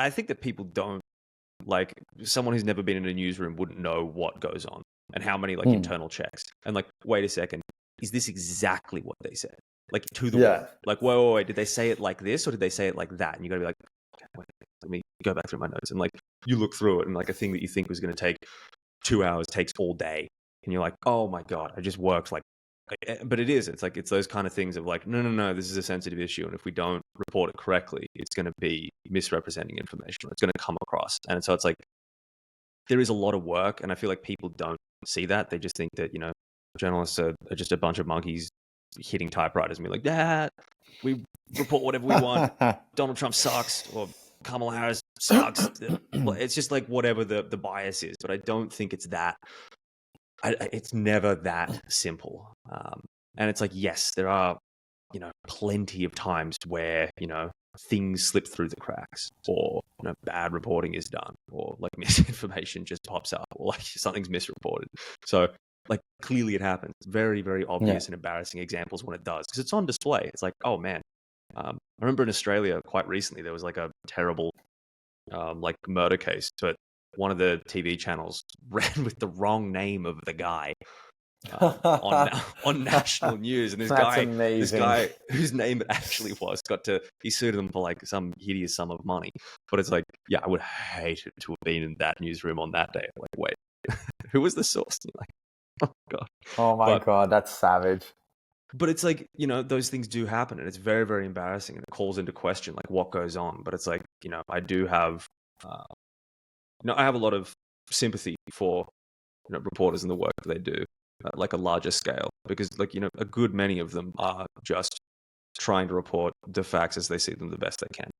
I think that people don't, like, someone who's never been in a newsroom wouldn't know what goes on and how many like internal checks. And like, wait a second, is this exactly what they said? Like to the word. Like, wait, did they say it like this or did they say it like that? And you got to be like, okay, wait, let me go back through my notes. And like, you look through it and like a thing that you think was going to take 2 hours takes all day. And you're like, oh my God, I just worked like, but it is. It's like, it's those kind of things of like, no, this is a sensitive issue. And if we don't report it correctly, it's going to be misrepresenting information. It's going to come across. And so it's like, there is a lot of work. And I feel like people don't see that. They just think that, you know, journalists are just a bunch of monkeys hitting typewriters and be like, yeah, we report whatever we want. Donald Trump sucks, or Kamala Harris sucks. It's just like whatever the bias is. But I don't think it's that. It's never that simple. And it's like, yes, there are, you know, plenty of times where, you know, things slip through the cracks, or, you know, bad reporting is done, or like misinformation just pops up, or like something's misreported. So like clearly it happens. It's very, very obvious and embarrassing examples when it does, because it's on display. It's like, oh man. I remember in Australia quite recently, there was like a terrible like murder case, but one of the TV channels ran with the wrong name of the guy on national news, and this guy whose name it actually was he sued them for like some hideous sum of money. But it's like, yeah, I would hate it to have been in that newsroom on that day. Like, wait, who was the source? And you're like, oh God. Oh my God, that's savage. But it's like, you know, those things do happen, and it's very, very embarrassing, and it calls into question like what goes on. But it's like, you know, I do have I have a lot of sympathy for, you know, reporters and the work that they do at like a larger scale, because like, you know, a good many of them are just trying to report the facts as they see them the best they can.